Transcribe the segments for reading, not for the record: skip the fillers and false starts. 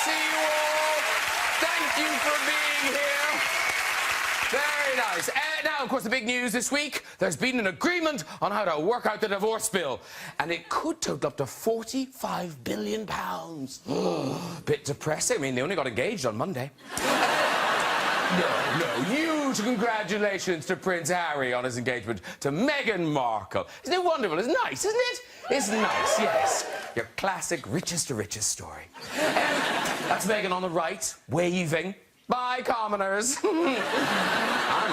see you all. Thank you for being here. Very nice. Now, of course, the big news this week, there's been an agreement on how to work out the divorce bill. And it could total up to £45 billion. Bit depressing. I mean, they only got engaged on Monday. No, huge congratulations to Prince Harry on his engagement to Meghan Markle. Isn't it wonderful? It's nice, isn't it? It's nice, yes. Your classic richest to richest story. That's Meghan on the right, waving. Bye, commoners. I'm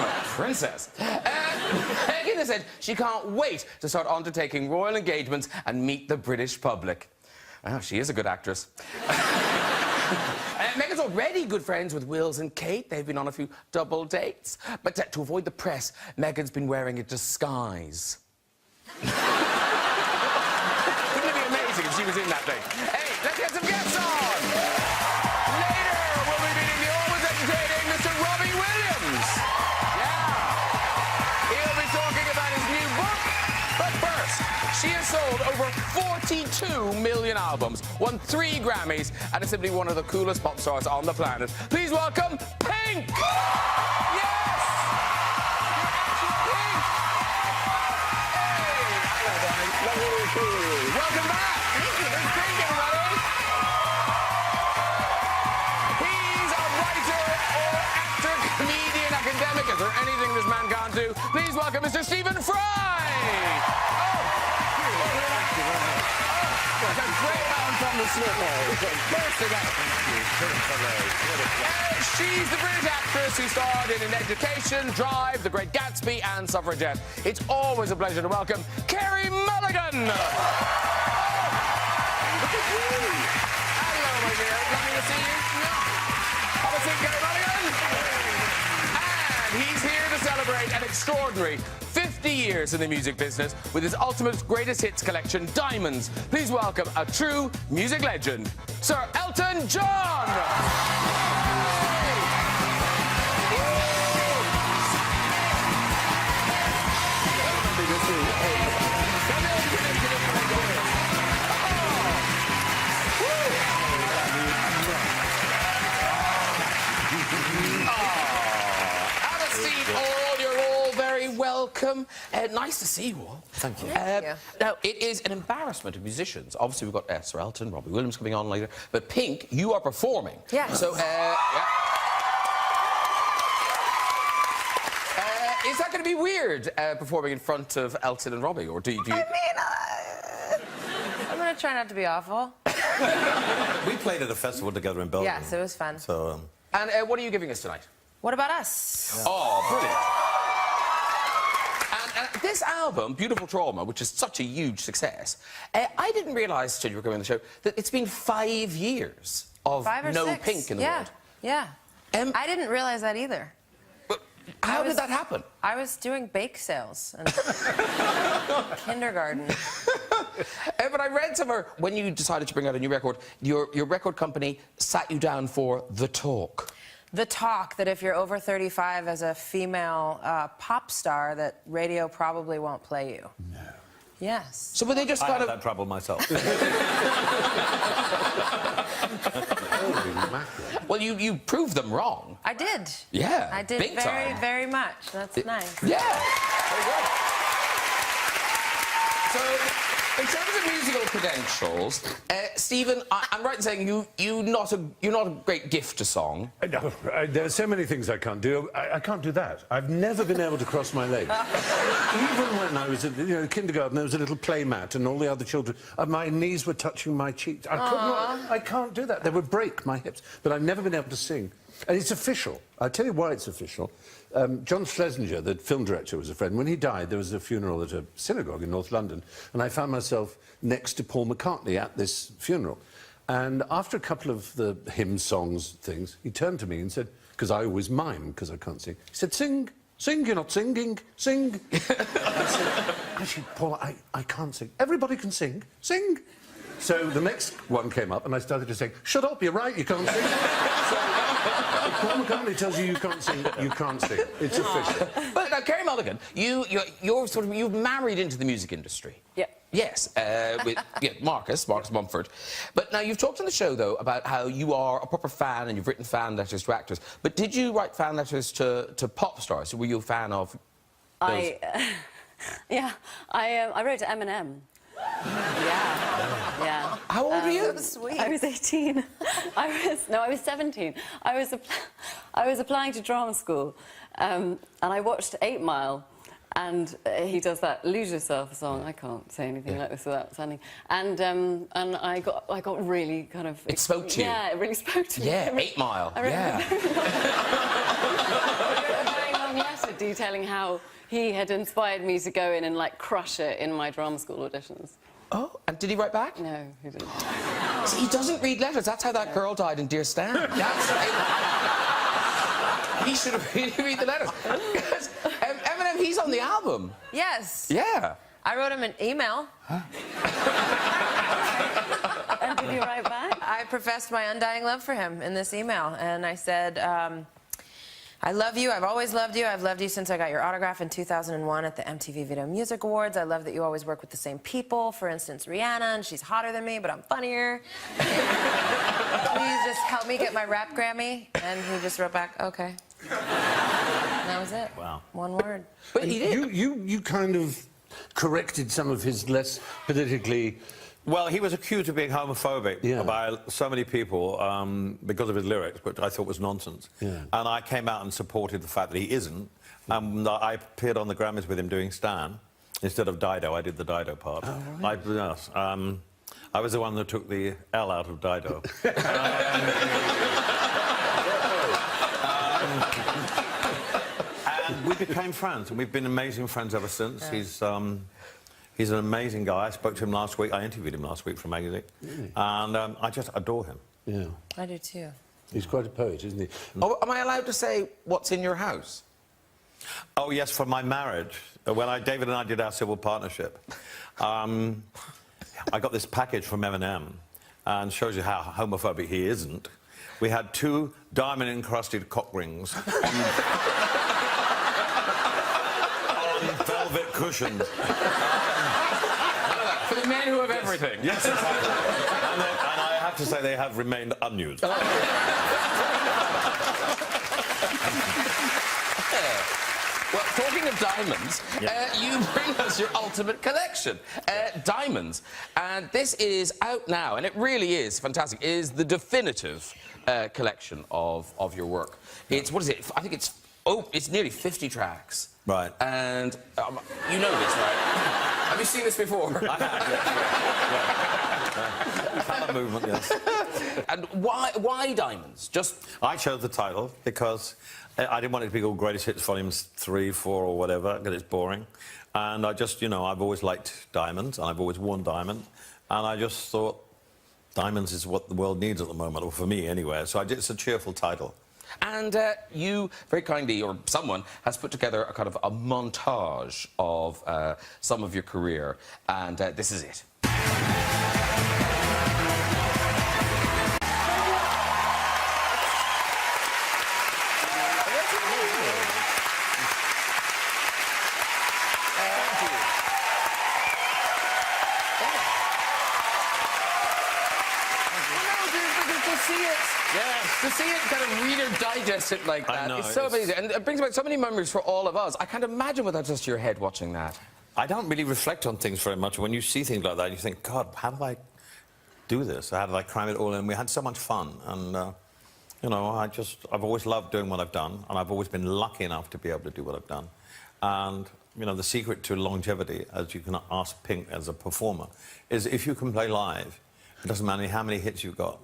a princess. Meghan has said she can't wait to start undertaking royal engagements and meet the British public. Oh, she is a good actress. Meghan's already good friends with Wills and Kate. They've been on a few double dates. But to avoid the press, Meghan's been wearing a disguise. Wouldn't it be amazing if she was in that thing? Hey, let's get some guests on! Later, we'll be meeting the always entertaining Mr. Robbie Williams. Yeah. He'll be talking about his new book. But first, she has sold over 42 million albums, won 3 Grammys, and is simply one of the coolest pop stars on the planet. Please welcome Pink! Yes! Pink! Hey! Hello, darling. Welcome back! Thank you. It's Pink, everybody! He's a writer or actor, comedian, academic. Is there anything this man can't do? Please welcome Mr. Stephen Fry! Great man from the She's the British actress who starred in Education, Drive, The Great Gatsby and Suffragette. It's always a pleasure to welcome Carey Mulligan. Look at you. Hello, my dear. Lovely to see you. Have a seat, Carey Mulligan. And he's here to celebrate an extraordinary 50 years in the music business with his ultimate greatest hits collection, Diamonds. Please welcome a true music legend, Sir Elton John! Welcome. Nice to see you all. Thank you. Now, it is an embarrassment of musicians. Obviously, we've got Sir Elton, Robbie Williams coming on later. But Pink, you are performing. Yeah. So, yeah. Is that going to be weird, performing in front of Elton and Robbie? Or do you... I mean, I'm going to try not to be awful. We played at a festival together in Belgium. Yes, it was fun. So, And what are you giving us tonight? What about us? Yeah. Oh, brilliant. This album, Beautiful Trauma, which is such a huge success, I didn't realise, till you were going on the show, that it's been 5 years of no 6. Pink in the world. Yeah. I didn't realise that either. But how did that happen? I was doing bake sales in kindergarten. But I read somewhere, when you decided to bring out a new record, your record company sat you down for the talk. The talk that if you're over 35 as a female pop star, that radio probably won't play you. No. Yes. So were they just I kind have of... that trouble myself. Well, you proved them wrong. I did. Yeah. I did big time. very much. That's nice. Yeah. Very good. So, in terms of musical credentials, Stephen, I'm right in saying you're not a great gift to song. No, there are so many things I can't do. I can't do that. I've never been able to cross my legs. Even when I was at kindergarten, there was a little play mat, and all the other children, my knees were touching my cheeks. I can't do that. They would break my hips. But I've never been able to sing. And it's official. I'll tell you why it's official. John Schlesinger, the film director, was a friend. When he died, there was a funeral at a synagogue in North London, and I found myself next to Paul McCartney at this funeral. And after a couple of the hymn songs things, he turned to me and said, because I always mime, because I can't sing, he said, sing, sing, you're not singing, sing. I said, actually, Paul, I can't sing. Everybody can sing, sing. So the next one came up, and I started to sing, shut up, you're right, you can't sing. So, if Paul McCartney tells you you can't sing, you can't sing. It's official. But now, Carey Mulligan, you're married into the music industry. Yeah. Yes, with Marcus Mumford. But now, you've talked on the show, though, about how you are a proper fan and you've written fan letters to actors. But did you write fan letters to pop stars? Were you a fan of those? I wrote to Eminem. Yeah. How old were you? So sweet. I was 18. I was 17. I was applying to drama school, and I watched 8 Mile. And he does that "Lose Yourself" song. I can't say anything like this without sounding. And I got really kind of. It spoke to you. Yeah, it really spoke to me. Yeah, 8 Mile. I wrote a very long letter detailing how he had inspired me to go in and like crush it in my drama school auditions. Oh, and did he write back? No, he didn't. See, he doesn't read letters. That's how that girl died in Dear Stan. He should have really read the letters. Because Eminem, he's on the album. Yes. Yeah. I wrote him an email. And did you write back? I professed my undying love for him in this email, and I said, I love you. I've always loved you. I've loved you since I got your autograph in 2001 at the MTV Video Music Awards. I love that you always work with the same people. For instance, Rihanna, and she's hotter than me, but I'm funnier. Please just help me get my rap Grammy. And he just wrote back, okay. And that was it. Wow. One word. But he did. You kind of corrected some of his less politically... Well, he was accused of being homophobic by so many people because of his lyrics, which I thought was nonsense. Yeah. And I came out and supported the fact that he isn't. I appeared on the Grammys with him doing Stan. Instead of Dido, I did the Dido part. Oh, right. I was the one that took the L out of Dido. And we became friends, and we've been amazing friends ever since. Yeah. He's an amazing guy. I spoke to him last week. I interviewed him last week for a magazine. Really? And I just adore him. Yeah. I do too. He's quite a poet, isn't he? Oh, am I allowed to say what's in your house? Oh, yes, for my marriage. When David and I did our civil partnership, I got this package from Eminem, and shows you how homophobic he isn't. We had 2 diamond-encrusted cock rings on velvet cushions. For the men who have everything. Yes, exactly. And I have to say they have remained unused. Well, talking of diamonds, you bring us your ultimate collection, diamonds. And this is out now, and it really is fantastic. It is the definitive collection of your work. It's, what is it? I think it's nearly 50 tracks. Right. And you know this, right? Have you seen this before? I have, yes. Colour movement, yes. And why diamonds? Just... I chose the title because I didn't want it to be called Greatest Hits Volumes 3, 4 or whatever, because it's boring. And I just, you know, I've always liked diamonds, and I've always worn diamonds. And I just thought diamonds is what the world needs at the moment, or for me anyway. So it's a cheerful title. And you, very kindly, or someone, has put together a kind of a montage of some of your career, and this is it. To see it kind of Reader Digest it like that, it's so amazing. And it brings back so many memories for all of us. I can't imagine without just your head watching that. I don't really reflect on things very much. When you see things like that, you think, God, how did I do this? How did I cram it all in? We had so much fun. And, you know, I've always loved doing what I've done, and I've always been lucky enough to be able to do what I've done. And, you know, the secret to longevity, as you can ask Pink as a performer, is if you can play live, it doesn't matter how many hits you've got,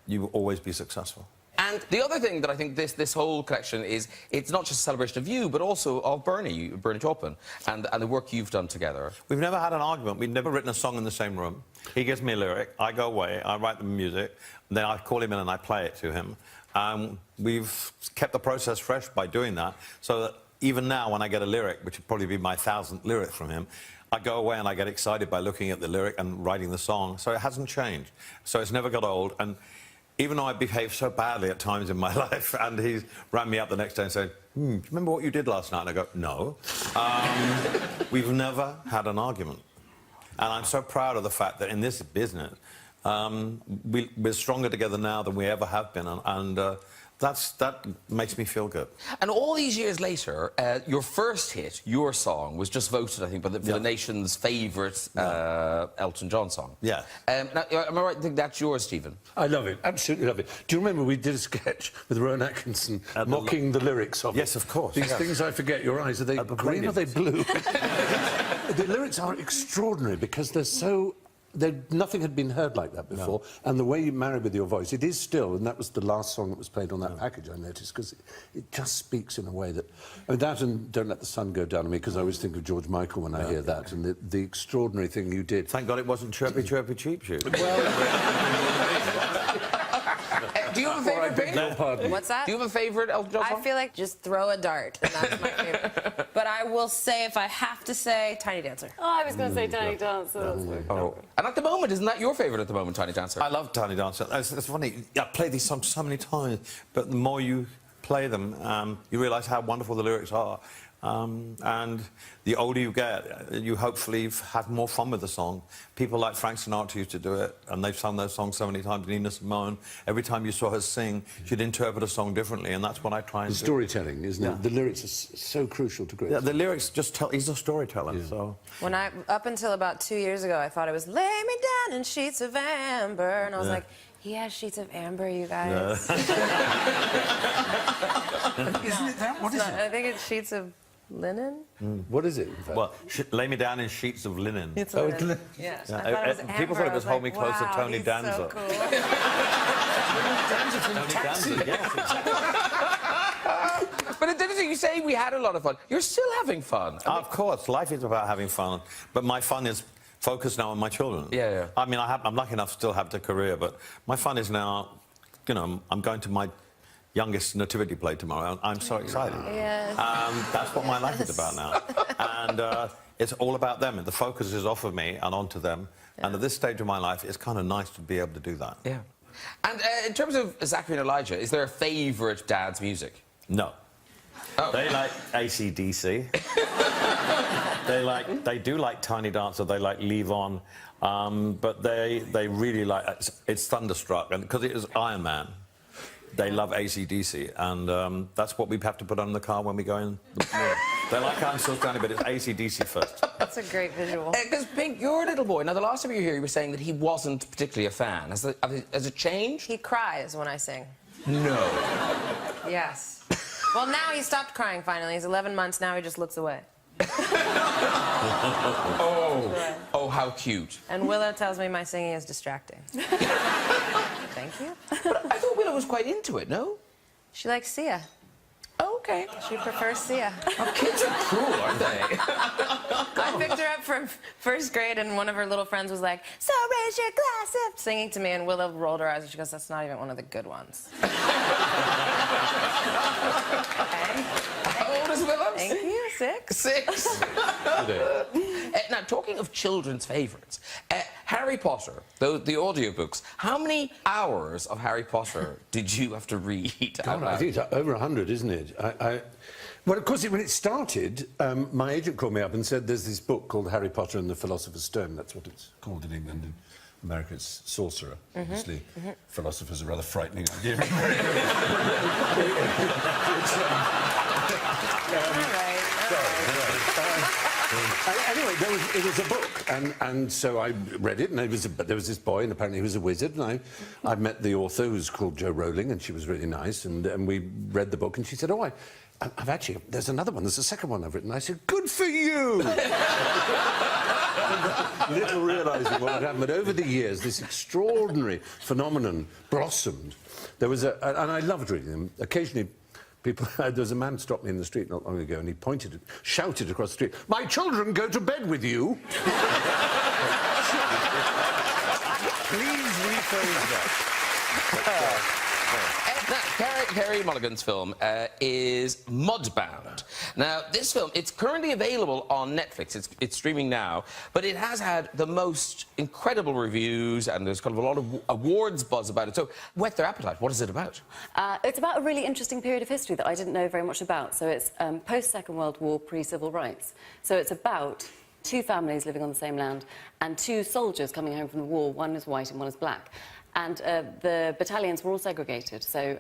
you will always be successful. And the other thing that I think this whole collection is, it's not just a celebration of you, but also of Bernie Taupin, and the work you've done together. We've never had an argument. We've never written a song in the same room. He gives me a lyric, I go away, I write the music, and then I call him in and I play it to him. We've kept the process fresh by doing that, so that even now when I get a lyric, which would probably be my 1000th lyric from him, I go away and I get excited by looking at the lyric and writing the song. So it hasn't changed. So it's never got old. And even though I behaved so badly at times in my life, and he rang me up the next day and said, do you remember what you did last night? And I go, no. We've never had an argument. And I'm so proud of the fact that in this business, we're stronger together now than we ever have been, and that makes me feel good. And all these years later, your first hit, your song, was just voted, I think, for the nation's favourite Elton John song. Yeah. Now, am I right to think that's yours, Stephen? I love it, absolutely love it. Do you remember we did a sketch with Rowan Atkinson mocking the lyrics of it? Yes, of course. These things I forget, your eyes, are they green or are they blue? The lyrics are extraordinary because they're so... nothing had been heard like that before, and the way you marry with your voice, it is still, and that was the last song that was played on that package, I noticed, because it just speaks in a way that... I mean, that and Don't Let the Sun Go Down on Me, because I always think of George Michael when I hear that, and the extraordinary thing you did. Thank God it wasn't Chirpy Chirpy Cheep Shoot. Do you have a favourite? No, pardon. What's that? Do you have a favourite Elton John song? I feel like just throw a dart, and that's my favorite. But I will say, if I have to say, Tiny Dancer. Oh, I was going to say Tiny Dancer. And at the moment, isn't that your favourite at the moment, Tiny Dancer? I love Tiny Dancer. It's funny, I play these songs so many times, but the more you play them, you realise how wonderful the lyrics are. And the older you get, you hopefully have more fun with the song. People like Frank Sinatra used to do it, and they've sung those songs so many times. Nina Simone, every time you saw her sing, she'd interpret a song differently, and that's what I try and do. Storytelling, isn't it? The lyrics are so crucial to great. Yeah, the lyrics just tell... He's a storyteller, so... When up until about 2 years ago, I thought it was lay me down in sheets of amber, and I was like, he has sheets of amber, you guys. Isn't it that? What is it? I think it's sheets of linen. What is it, in fact? Well, lay me down in sheets of linen. It's Oh, linen. yeah. Yeah. I thought it was People thought it was amber. Hold Me Closer, Wow, Tony he's Danza. So cool. Tony Danza, yes, exactly. But it didn't you say we had a lot of fun. You're still having fun. Of course, life is about having fun, but my fun is focused now on my children. Yeah. I mean, I'm lucky enough to still have the career, but my fun is now, you know, I'm going to my youngest nativity play tomorrow. I'm so excited. Yes. That's what my life is about now. And it's all about them, and the focus is off of me and onto them. Yeah. And at this stage of my life, it's kind of nice to be able to do that. Yeah. And in terms of Zachary and Elijah, is there a favourite dad's music? No. Oh. They like AC/DC. They do like Tiny Dancer. They like Leave On, but they really like it's Thunderstruck, and because it is Iron Man, they love AC/DC, and that's what we have to put on the car when we go in. They like I'm Still Standing, but it's AC/DC first. That's a great visual. Because Pink, you're a little boy. Now, the last time you were here, you were saying that he wasn't particularly a fan. Has it changed? He cries when I sing. No. Yes. Well, now he stopped crying, finally. He's 11 months now, he just looks away. Oh, how cute. And Willow tells me my singing is distracting. Thank you. But I thought Willow was quite into it, no? She likes Sia. Oh, OK. She prefers Sia. Oh, kids are cruel, aren't they? I picked her up from first grade, and one of her little friends was like, so raise your glass up, singing to me, and Willow rolled her eyes, and she goes, that's not even one of the good ones. Okay. How old is Willow? Thank you. 6. 6. Now, talking of children's favourites, Harry Potter, the audiobooks, how many hours of Harry Potter did you have to read? God, I think it's over 100, isn't it? Well, of course, when it started, my agent called me up and said there's this book called Harry Potter and the Philosopher's Stone. That's what it's called in England. In America, it's Sorcerer. Obviously, philosopher's a rather frightening idea. Anyway, it was a book, and so I read it, and there was this boy, and apparently he was a wizard, and I met the author, who's called Jo Rowling, and she was really nice, and we read the book, and she said, oh, I've actually, there's another one, there's a second one I've written. I said, good for you! Little realising what had happened, but over the years, this extraordinary phenomenon blossomed. There was and I loved reading them. Occasionally, there was a man stopped me in the street not long ago, and he shouted across the street, my children go to bed with you. Please rephrase that. Carey Mulligan's film is Mudbound. Now, this film, it's currently available on Netflix. It's streaming now, but it has had the most incredible reviews, and there's kind of a lot of awards buzz about it. So, whet their appetite. What is it about? It's about a really interesting period of history that I didn't know very much about. So it's post-Second World War, pre-civil rights. So it's about two families living on the same land and two soldiers coming home from the war. One is white and one is black. And the battalions were all segregated. So,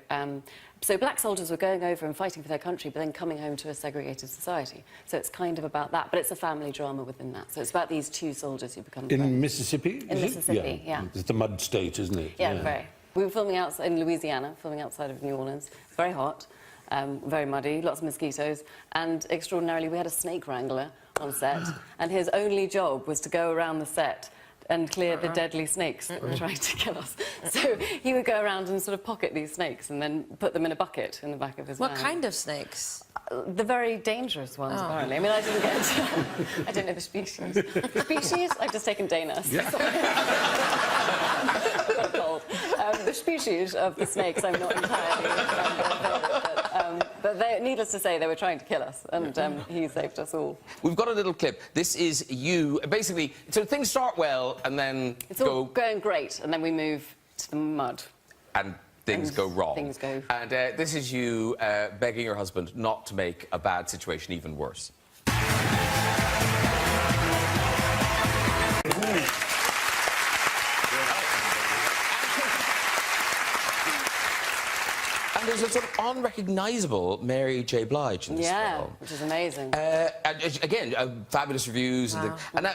so black soldiers were going over and fighting for their country, but then coming home to a segregated society. So it's kind of about that, but it's a family drama within that. So it's about these two soldiers who become friends. In Mississippi? In Mississippi, yeah. It's the mud state, isn't it? Yeah, very. We were filming outside in Louisiana, filming outside of New Orleans. It's very hot, very muddy, lots of mosquitoes, and extraordinarily, we had a snake wrangler on set, and his only job was to go around the set and clear the deadly snakes that were trying to kill us. So he would go around and sort of pocket these snakes and then put them in a bucket in the back of his van. What kind of snakes? The very dangerous ones, apparently. I mean, I didn't get into... I don't know the species. Species? I've just taken Dana. Yeah. I've got a cold. The species of the snakes, I'm not entirely but needless to say, they were trying to kill us, and he saved us all. We've got a little clip. This is you. Basically, so things start well, and then it's all going great, and then we move to the mud. And things go wrong. Things go... And this is you begging your husband not to make a bad situation even worse. And there's a sort of unrecognisable Mary J. Blige in this film. Yeah, which is amazing. And again, fabulous reviews. Wow. And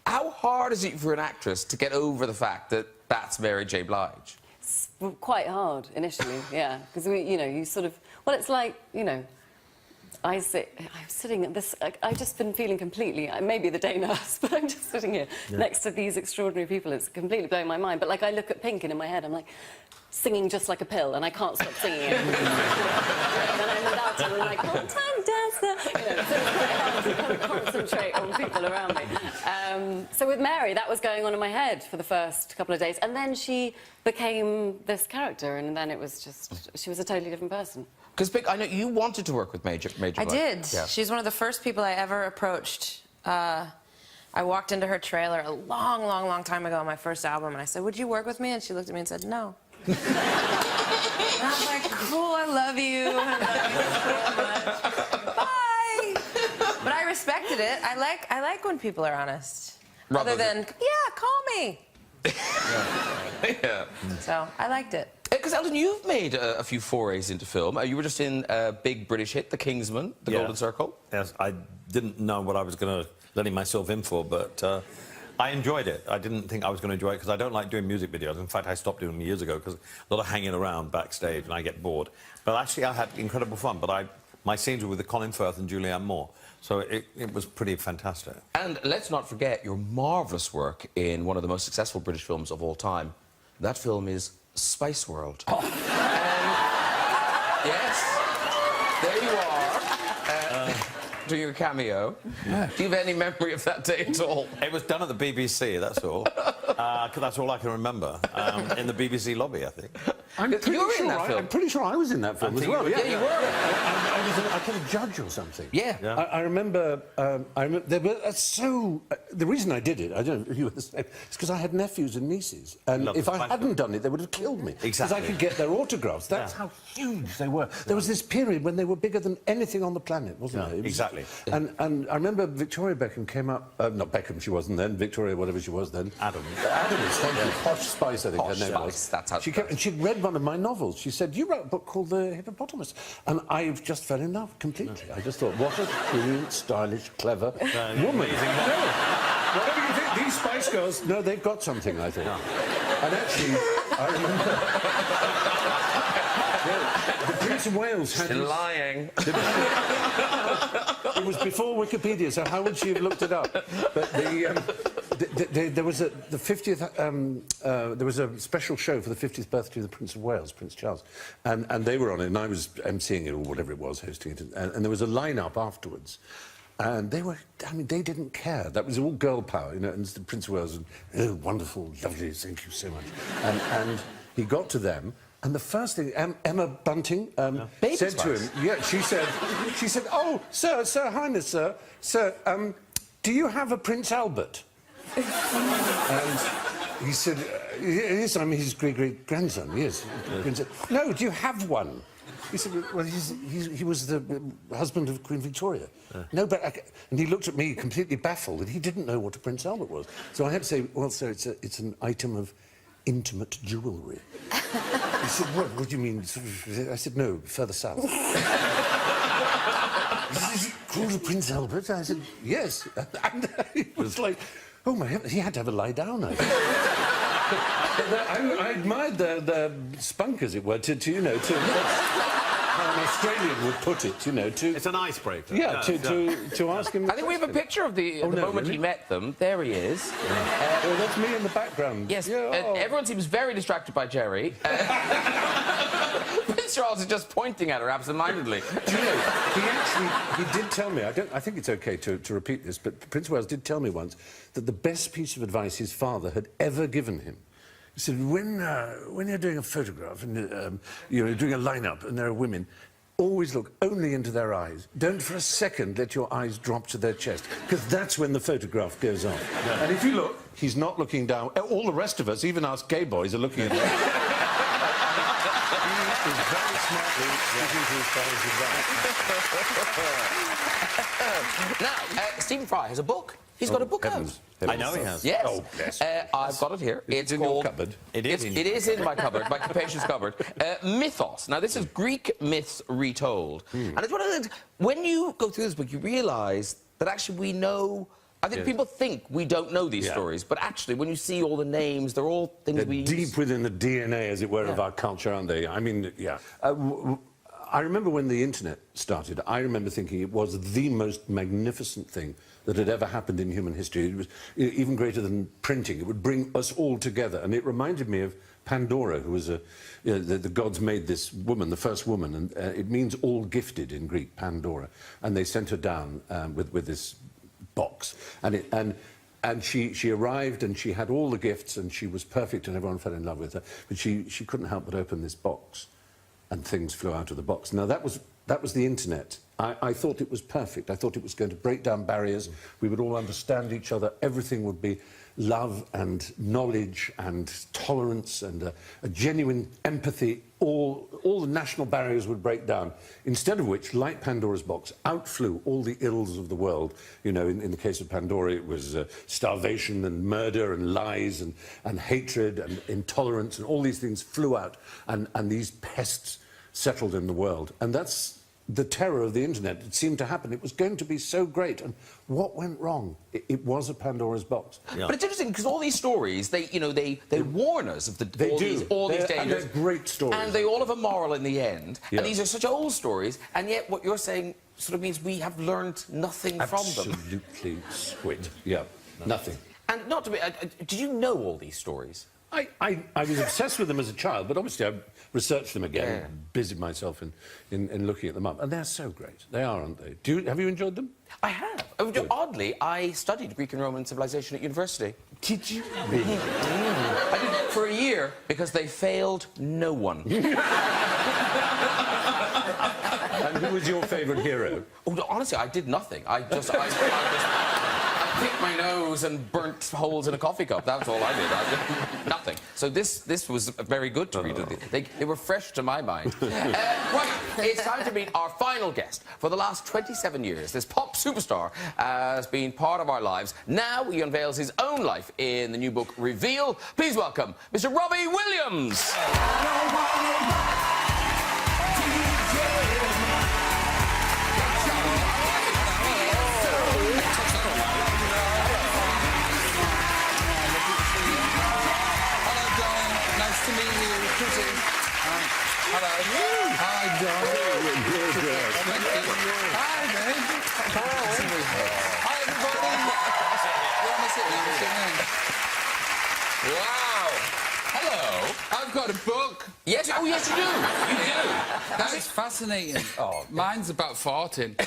how hard is it for an actress to get over the fact that that's Mary J. Blige? It's quite hard initially, yeah, because you know, you sort of... Well, it's like, you know, I'm sitting at this... I've just been feeling completely... Maybe the day nurse, but I'm just sitting here next to these extraordinary people. It's completely blowing my mind. But, like, I look at Pink and in my head, I'm like... singing just like a pill, and I can't stop singing it. And then I'm without it, and I'm like, all-time dancer. You know, so it's quite hard to kind of concentrate on people around me. So with Mary, that was going on in my head for the first couple of days, and then she became this character, and then it was just... She was a totally different person. Because, I know you wanted to work with Major Blige. I did. Yeah. She's one of the first people I ever approached. I walked into her trailer a long, long, long time ago on my first album, and I said, would you work with me? And she looked at me and said, no. And I was like, cool, I love you. I love you so much. Bye. But I respected it. I like when people are honest. Other than, yeah, call me. Yeah. So I liked it. Because, Elton, you've made a few forays into film. You were just in a big British hit, The Kingsman, The Golden Circle. Yes, I didn't know what I was letting myself in for, but I enjoyed it. I didn't think I was going to enjoy it because I don't like doing music videos. In fact, I stopped doing them years ago because a lot of hanging around backstage and I get bored. But actually, I had incredible fun. But my scenes were with Colin Firth and Julianne Moore, so it was pretty fantastic. And let's not forget your marvellous work in one of the most successful British films of all time. That film is Spice World. Oh. Yes, there you are. Doing your cameo. Yeah. Do you have any memory of that day at all? It was done at the BBC, that's all. Because that's all I can remember. In the BBC lobby, I think. I'm pretty sure I was in that film as well. Yeah, you were. I was a kind of judge or something. Yeah. I remember. They were the reason I did it, I don't know if you were the same, it's because I had nephews and nieces, and if I hadn't done it, they would have killed me. Exactly. Because I could get their autographs. That's how huge they were. There was this period when they were bigger than anything on the planet, wasn't there? Exactly. And I remember Victoria Beckham came up. Not Beckham, she wasn't then. Victoria, whatever she was then. Adams, thank you. Posh Spice, I think her name was. That's how she came, and she'd read one of my novels. She said, you wrote a book called The Hippopotamus. And I just fell in love completely. I just thought, what a brilliant, stylish, clever woman. Whatever you think, these Spice Girls, no, they've got something, I think. No. And actually, I remember... the Prince of Wales had... She's lying. It was before Wikipedia, so how would she have looked it up? But there was the 50th... there was a special show for the 50th birthday of the Prince of Wales, Prince Charles, and they were on it, and I was emceeing it, or whatever it was, hosting it, and there was a line-up afterwards. And they were, I mean, they didn't care. That was all girl power, you know, and the Prince of Wales, and, oh, wonderful, lovely, thank you so much. And he got to them, and the first thing, Emma Bunting said to him, she said, oh, sir, Highness, sir, do you have a Prince Albert? And he said, yes, I'm his great-great-grandson, yes. No, do you have one? He said, well, he was the husband of Queen Victoria. No, but... And he looked at me completely baffled, and he didn't know what a Prince Albert was. So I had to say, well, sir, it's an item of intimate jewellery. He said, what do you mean? I said, no, further south. He said, is it called a Prince Albert? I said, yes. And he was like, oh, my heavens, he had to have a lie down, I think. I admired the spunk, as it were, you know, how an Australian would put it, you know, to... It's an icebreaker. Yeah, to ask him... I think we have a picture of the moment he met them. There he is. Oh, that's me in the background. Yes, Yeah, everyone seems very distracted by Jerry. Prince Charles is just pointing at her absentmindedly. Do you know, he did tell me, I think it's OK to repeat this, but Prince of Wales did tell me once that the best piece of advice his father had ever given him, he said, when you're doing a photograph and you're doing a lineup and there are women, always look only into their eyes. Don't for a second let your eyes drop to their chest, because that's when the photograph goes on. Yeah. And if you look, he's not looking down. All the rest of us, even us gay boys, are looking at him. He is very smartly sticking to his father's advice. Now, Stephen Fry has a book. He's got a book out. I know he has. Yes. Oh, bless. I've got it here. It's in called... your cupboard? It is in my cupboard, my capacious cupboard. Mythos. Now, this is Greek myths retold. And it's one of the things... When you go through this book, you realise that actually we know... I think people think we don't know these stories, but actually, when you see all the names, they're all things we use. Deep within the DNA, as it were, of our culture, aren't they? I mean, yeah. I remember when the internet started, I remember thinking it was the most magnificent thing that had ever happened in human history. It was even greater than printing. It would bring us all together. And it reminded me of Pandora, who was the gods made this woman, the first woman, and it means all gifted in Greek, Pandora. And they sent her down with this box. And she arrived and she had all the gifts and she was perfect and everyone fell in love with her. But she couldn't help but open this box and things flew out of the box. Now, that was the internet. I thought it was perfect. I thought it was going to break down barriers. We would all understand each other. Everything would be love and knowledge and tolerance and a genuine empathy. All the national barriers would break down. Instead of which, like Pandora's box, out flew all the ills of the world. You know, in the case of Pandora, it was starvation and murder and lies and hatred and intolerance, and all these things flew out, and these pests settled in the world. And that's the terror of the internet. It seemed to happen. It was going to be so great. And what went wrong? It was a Pandora's box. Yeah. But it's interesting because all these stories, they warn us of all these dangers. And they're great stories. And they all have a moral in the end. Yeah. And these are such old stories. And yet what you're saying sort of means we have learned nothing from them. Absolutely squid. Yeah, nothing. And not to be... did you know all these stories? I was obsessed with them as a child, but obviously I researched them again, busied myself in looking at them up. And they're so great. They are, aren't they? Have you enjoyed them? I have. Oddly, I studied Greek and Roman civilization at university. Did you? Really? I did it for a year because they failed no one. And who was your favourite hero? Oh, no, honestly, I did nothing. I just picked my nose and burnt holes in a coffee cup. That's all I did. Nothing. So this was very good to read. They were fresh to my mind. Right, it's time to meet our final guest. For the last 27 years, this pop superstar has been part of our lives. Now he unveils his own life in the new book, Reveal. Please welcome Mr. Robbie Williams. Hello. Hi, darling. Good. Hi, babe. Hi, everybody. Where am I sitting? Wow. Hello. I've got a book. Yes. Oh, yes, you do. You do. That is fascinating. Oh, mine's about farting. I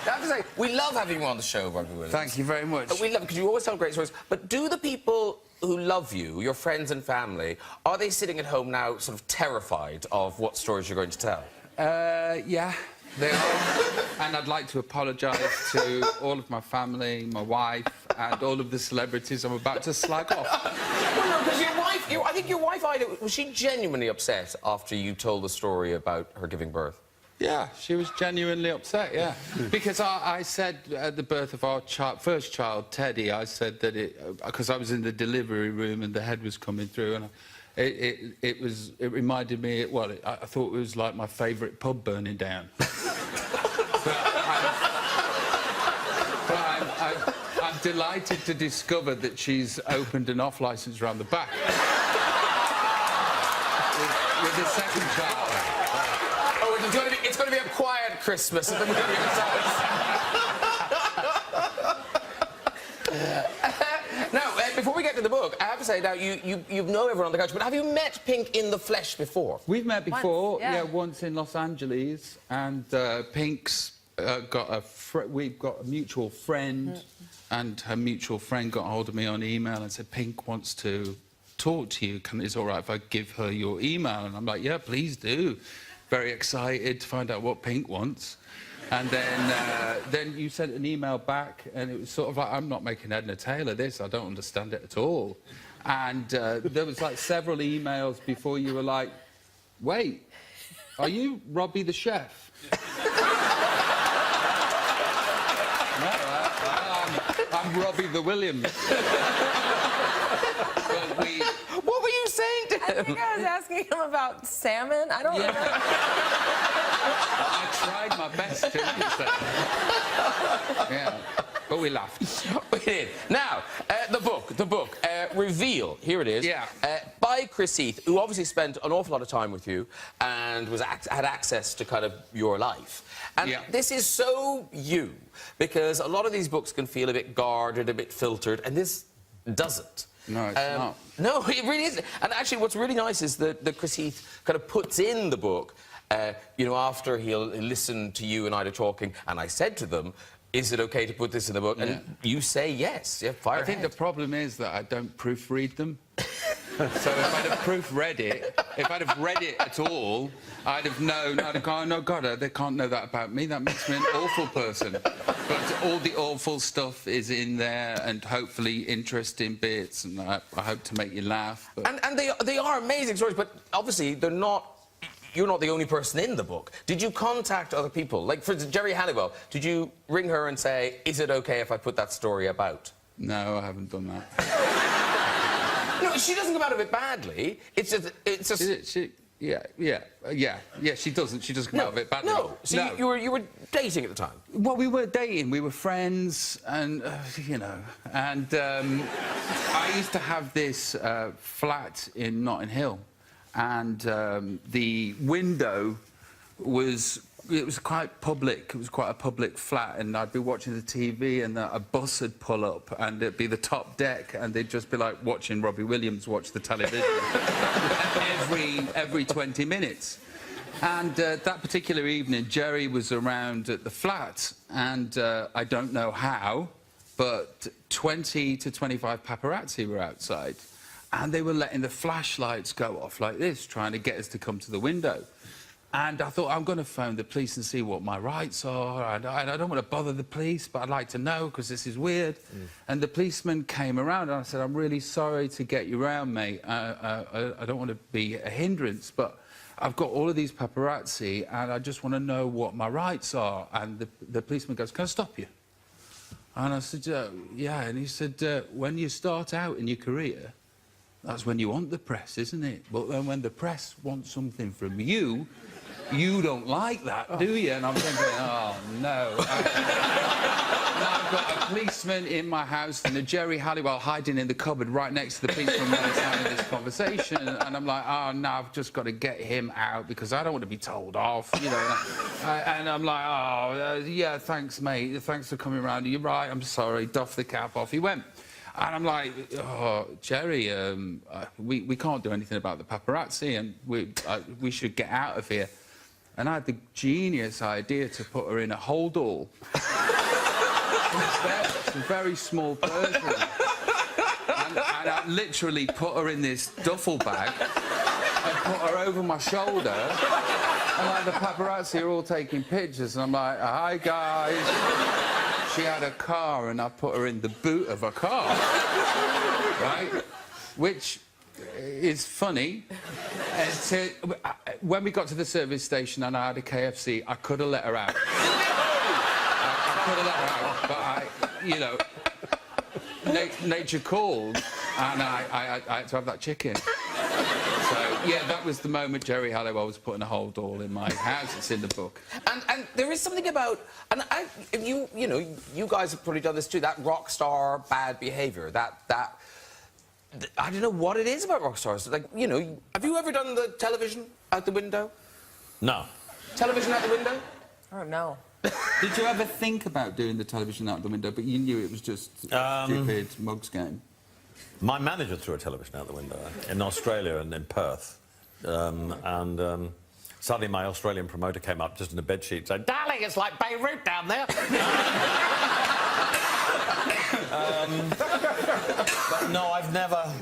have to say, we love having you on the show, Robbie Williams. Thank you very much. We love because you always tell great stories. But do the people who love you, your friends and family, are they sitting at home now sort of terrified of what stories you're going to tell? Yeah. They are. And I'd like to apologise to all of my family, my wife, and all of the celebrities I'm about to slag off. Well, no, because your wife... I think your wife, Ida, was she genuinely upset after you told the story about her giving birth? Yeah, she was genuinely upset, yeah. Because I said at the birth of our first child, Teddy, I said that because I was in the delivery room and the head was coming through, and it reminded me, well, I thought it was like my favourite pub burning down. I'm delighted to discover that she's opened an off licence around the back. with the second child. Oh, it's going to be a quiet Christmas at the movie Now, before we get to the book, I have to say, now, you know everyone on the couch, but have you met Pink in the flesh before? We've met before, once, yeah. once in Los Angeles, and Pink's we've got a mutual friend, and her mutual friend got hold of me on email and said, Pink wants to talk to you. Is it all right if I give her your email? And I'm like, yeah, please do. Very excited to find out what Pink wants. And then you sent an email back, and it was sort of like, I'm not making Edna Taylor this, I don't understand it at all. And there was like several emails before you were like, wait, are you Robbie the chef? No, I'm Robbie the Williams. What were you saying to him? I think I was asking him about salmon. I don't know. I tried my best to understand. Yeah, but we laughed. We did. Now, the book, Reveal, here it is. Yeah. By Chris Heath, who obviously spent an awful lot of time with you and had access to kind of your life. And yeah. This is so you, because a lot of these books can feel a bit guarded, a bit filtered, and this doesn't. No, it's not. No, it really isn't. And actually, what's really nice is that Chris Heath kind of puts in the book, you know, after he'll listen to you and I talking, and I said to them, is it OK to put this in the book? And you say yes. Yeah, fire I think ahead. the problem is that I don't proofread them. So if I'd have proofread it, if I'd have read it at all, I'd have known, I'd have gone, no, God, they can't know that about me. That makes me an awful person. But all the awful stuff is in there, and hopefully interesting bits, and I hope to make you laugh. But... And they are amazing stories, but obviously they're not... You're not the only person in the book. Did you contact other people? Like, for instance, Jerry Halliwell, did you ring her and say, is it OK if I put that story about? No, I haven't done that. No, she doesn't come out of it badly. It's just... Yeah, she doesn't. She doesn't come out of it badly. No, so you were dating at the time? Well, we were dating. We were friends, and, you know... And I used to have this flat in Notting Hill, and the window was quite public. It was quite a public flat, and I'd be watching the TV, and a bus would pull up, and it'd be the top deck, and they'd just be like watching Robbie Williams watch the television every 20 minutes. And that particular evening, Jerry was around at the flat, and I don't know how, but 20 to 25 paparazzi were outside. And they were letting the flashlights go off like this, trying to get us to come to the window. And I thought, I'm going to phone the police and see what my rights are. And I don't want to bother the police, but I'd like to know, because this is weird. And the policeman came around, and I said, I'm really sorry to get you round, mate. I don't want to be a hindrance, but I've got all of these paparazzi, and I just want to know what my rights are. And the policeman goes, can I stop you? And I said, yeah. And he said, when you start out in your career, that's when you want the press, isn't it? But then when the press wants something from you, you don't like that, do you? And I'm thinking, oh, no. And I've got a policeman in my house and a Jerry Halliwell hiding in the cupboard right next to the policeman when he's having this conversation. And I'm like, oh, no, I've just got to get him out because I don't want to be told off, you know. And I'm like, oh, yeah, thanks, mate. Thanks for coming around. You're right, I'm sorry. Doff the cap off. He went. And I'm like, oh, Jerry, we can't do anything about the paparazzi, and we should get out of here. And I had the genius idea to put her in a hold-all. It's a very small version. And I literally put her in this duffel bag and put her over my shoulder. And like the paparazzi are all taking pictures, and I'm like, hi guys. She had a car, and I put her in the boot of a car, right? Which is funny. When we got to the service station and I had a KFC, I could have let her out. I could have let her out, but you know, nature called, and I had to have that chicken. So, yeah, that was the moment Jerry Halliwell was putting a hold all in my house. It's in the book. And there is something about... And you know, you guys have probably done this too, that rock star bad behaviour, that... I don't know what it is about rock stars. Like, you know, have you ever done the television out the window? No. Television out the window? Oh, no. Did you ever think about doing the television out the window, but you knew it was just stupid mugs game? My manager threw a television out the window in Australia and in Perth. Suddenly my Australian promoter came up just in a bedsheet and said, "Darling, it's like Beirut down there." But no, I've never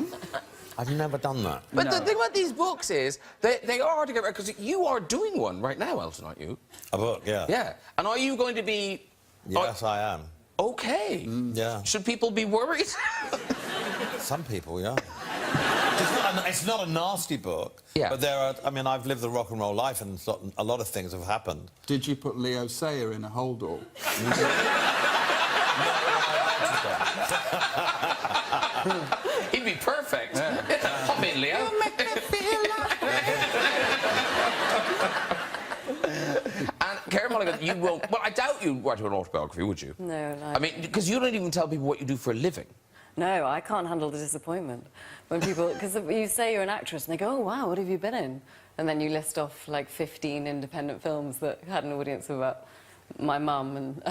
done that. But No. the thing about these books is they are hard to get right, because you are doing one right now, Elton, aren't you? A book, yeah. Yeah. And are you going to be... Yes, I am. OK. Yeah. Should people be worried? Some people, yeah. It's not a nasty book, Yeah. but there are... I mean, I've lived the rock and roll life, and a lot of things have happened. Did you put Leo Sayer in a hold all? He'd be perfect. Hop in, Leo. You make me feel And Carey Mulligan, you will... Well, I doubt you'd write an autobiography, would you? No, no. I mean, because you don't even tell people what you do for a living. No, I can't handle the disappointment when people... Because you say you're an actress, and they go, "Oh, wow, what have you been in?" And then you list off, like, 15 independent films that had an audience of about my mum and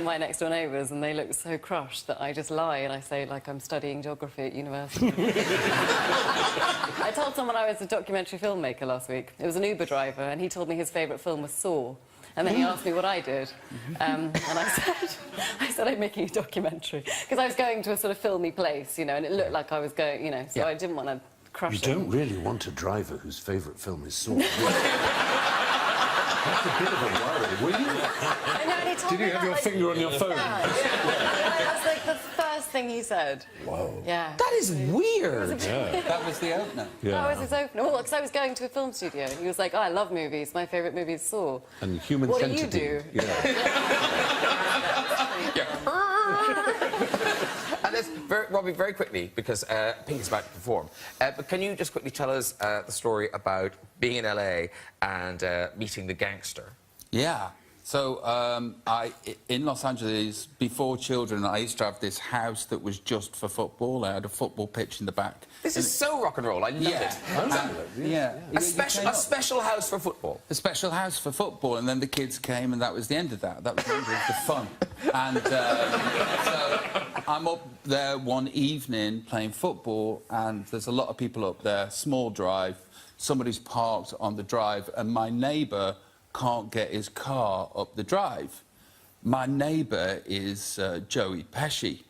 my next-door neighbours, and they look so crushed that I just lie and I say, like, I'm studying geography at university. I told someone I was a documentary filmmaker last week. It was an Uber driver, and he told me his favourite film was Saw. And then he asked me what I did, and I said I'm making a documentary, because I was going to a sort of filmy place, you know, and it looked like I was going, you know, so I didn't want to crush You him. don't really want a driver whose favourite film is Saw. That's a bit of a worry, will you? I know, and he told Did me you have that, your like, finger on your phone? Yeah. That's like the first thing he said. Whoa. Yeah. That is weird. That was the opener. That was his opener. Well, because I was going to a film studio, and he was like, "Oh, I love movies. My favourite movie is Saw." And Human What do you Centipede. do? And there's Robbie, very quickly, because Pink is about to perform, but can you just quickly tell us the story about being in LA and meeting the gangster? Yeah. So, in Los Angeles, before children, I used to have this house that was just for football. I had a football pitch in the back. This is so rock and roll. I love it. Yeah. A special house for football. A special house for football, and then the kids came, and that was the end of that. That was the end of the fun. And so I'm up there one evening playing football, and there's a lot of people up there, small drive. Somebody's parked on the drive, and my neighbour can't get his car up the drive. My neighbour is Joey Pesci.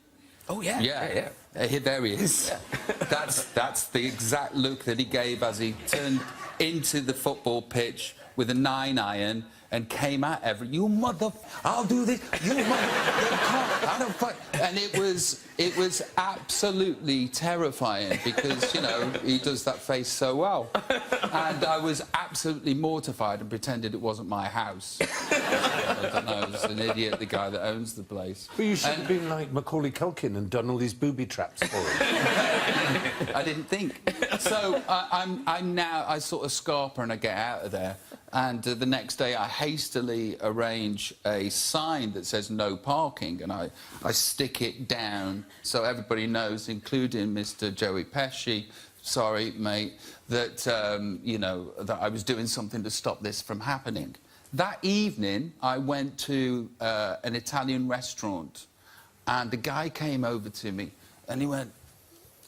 Oh, yeah. Yeah. There he is. That's the exact look that he gave as he turned into the football pitch with a 9-iron and came at you mother... I'll do this. You mother... I don't fuck... And it was absolutely terrifying because, you know, he does that face so well. And I was absolutely mortified and pretended it wasn't my house. I don't know, it's an idiot, the guy that owns the place. Well, you should have been like Macaulay Culkin and done all these booby traps for him. I didn't think. So I sort of scarper and I get out of there. And the next day I hastily arrange a sign that says no parking, and I stick it down so everybody knows, including Mr. Joey Pesci, sorry, mate, that, you know, that I was doing something to stop this from happening. That evening, I went to an Italian restaurant, and the guy came over to me, and he went,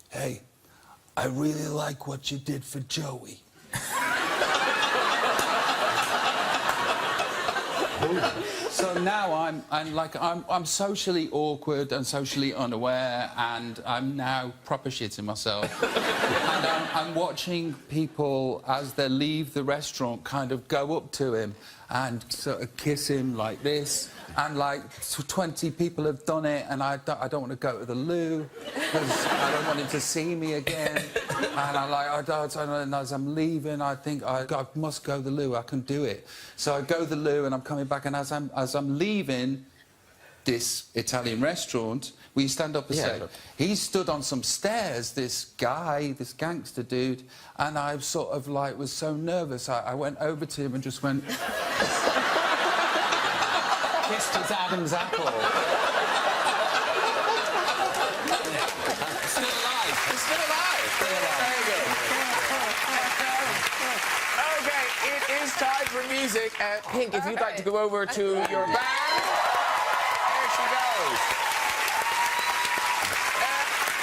"Hey, I really like what you did for Joey." So now I'm socially awkward and socially unaware, and I'm now proper shitting myself. And I'm watching people as they leave the restaurant kind of go up to him and sort of kiss him like this, and like 20 people have done it, and I don't want to go to the loo because I don't want him to see me again. And and as I'm leaving, I think I must go to the loo. I can do it. So I go to the loo, and I'm coming back, and as I'm leaving this Italian restaurant, will you stand up a sec? He stood on some stairs, this guy, this gangster dude, and I sort of like was so nervous. I went over to him and just went. Kissed his Adam's apple. Still alive. It's still alive. Very good. OK, it is time for music. Pink, if you'd like to go over to your band. There she goes.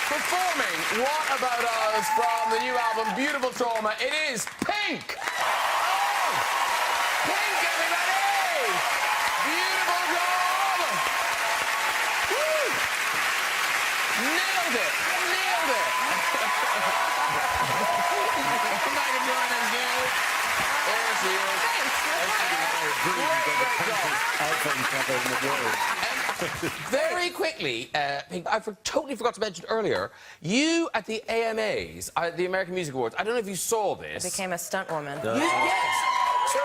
Performing What About Us from the new album Beautiful Trauma, it is Pink! Oh! Pink, everybody! Beautiful Trauma! Woo! Nailed it! Nailed it! Thank you for joining us, dude. There she is. Very quickly, Pink, I totally forgot to mention earlier, you at the AMAs, the American Music Awards, I don't know if you saw this. I became a stunt woman. Yes. So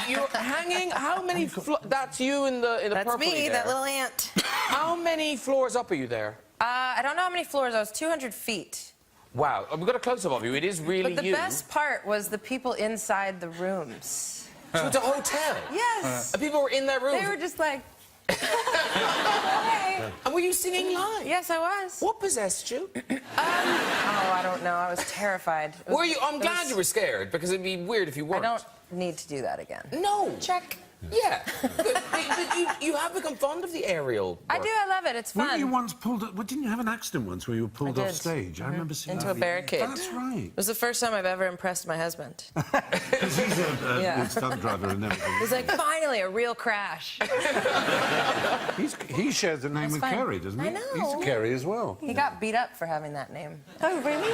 you're hanging. How many? That's you in the That's purple. me, there. that little ant. How many floors up are you there? I don't know how many floors. I was 200 feet. Wow, we've got a close-up of you. It is really But the you. best part was the people inside the rooms. So it's a hotel. Yes. And people were in their rooms. They were just like. Hey. And were you singing live? Yes, I was. What possessed you? Oh, I don't know. I was terrified. Were you? I'm glad you were scared because it'd be weird if you weren't. I don't need to do that again. No. Check. Yeah. but you have become fond of the aerial work. I do. I love it. It's fun. Weren't you once pulled... Didn't you have an accident once where you were pulled I off did. stage? I remember seeing Into that. a barricade. That's right. It was the first time I've ever impressed my husband. Because he's a Yeah. stunt driver and everything. He's like, finally, a real crash. He shares the name That's with fine. Carey, doesn't he? I know. He's Carey as well. He got beat up for having that name. Oh, really?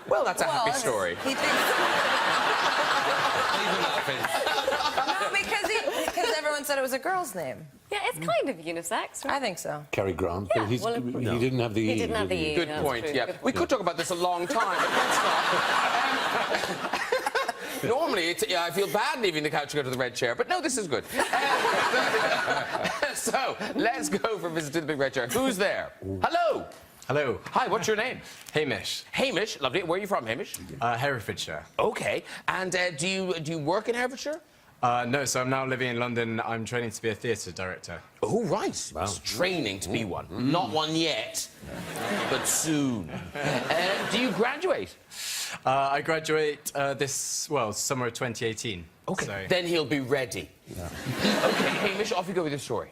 Well, that's a happy story. He thinks... No, because everyone said it was a girl's name. Yeah, it's kind of unisex, right? I think so. Cary Grant, but Yeah, well, he didn't have the E. He didn't have the E. Good no, point, that's true. yeah. Good We point. could talk about this a long time, but let's not. Normally, I feel bad leaving the couch to go to the red chair, but no, this is good. So, let's go from visit to the big red chair. Who's there? Hello. Hello. Hi, what's your name? Hamish. Hamish, lovely. Where are you from, Hamish? Herefordshire. Okay. And do you work in Herefordshire? No, so I'm now living in London. I'm training to be a theatre director. Oh, right. Wow. It's training to be one. Not one yet, but soon. Do you graduate? I graduate summer of 2018. Okay. So, Then he'll be ready. Yeah. Okay, Hamish, off you go with your story.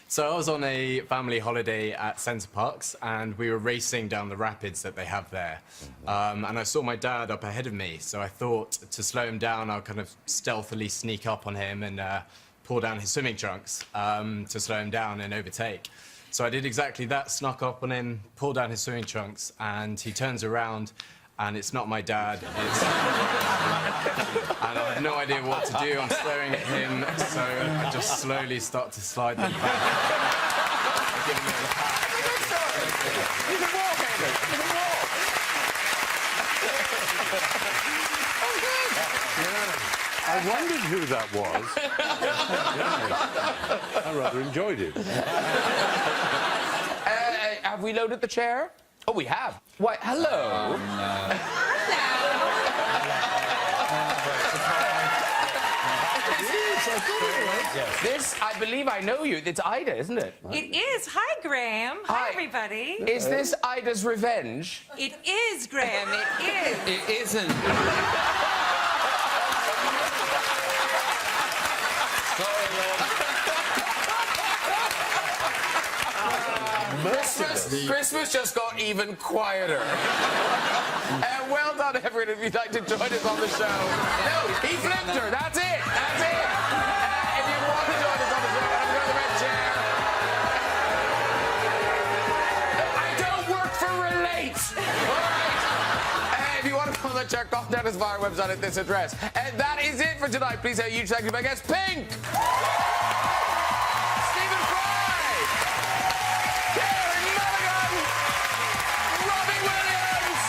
so I was on a family holiday at Centre Parks, and we were racing down the rapids that they have there. And I saw my dad up ahead of me, so I thought to slow him down, I'll kind of stealthily sneak up on him and pull down his swimming trunks to slow him down and overtake. So I did exactly that, snuck up on him, pulled down his swimming trunks, and he turns around, and it's not my dad. It's... and I have no idea what to do. I'm staring at him, so I just slowly start to slide them back. I give him a little pat. You can walk, Hamish. You can walk. I wondered who that was. Yeah. I rather enjoyed it. Have we loaded the chair? Oh, we have. Why, hello. This, I believe I know you. It's Ida, isn't it? It is. Hi, Graham. Hi, everybody. Is this Ida's revenge? It is, Graham. It is. It isn't. Christmas just got even quieter. Well done, everyone, if you'd like to join us on the show. No, he flipped her. That's it. That's it. If you want to join us on the show, check content us via our website at this address. And that is it for tonight. Please say a huge thank you to my guest, Pink! Stephen Fry! Carey, Mulligan! Robbie Williams!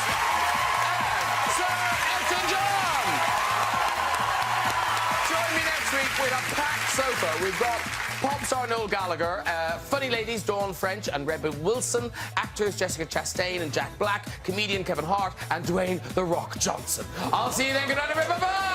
And Sir Elton John! Join me next week with a packed sofa. We've got pop star Noel Gallagher, funny ladies Dawn French and Rebel Wilson, actors Jessica Chastain and Jack Black, comedian Kevin Hart, and Dwayne "The Rock" Johnson. I'll see you then. Good night, everybody. Bye-bye.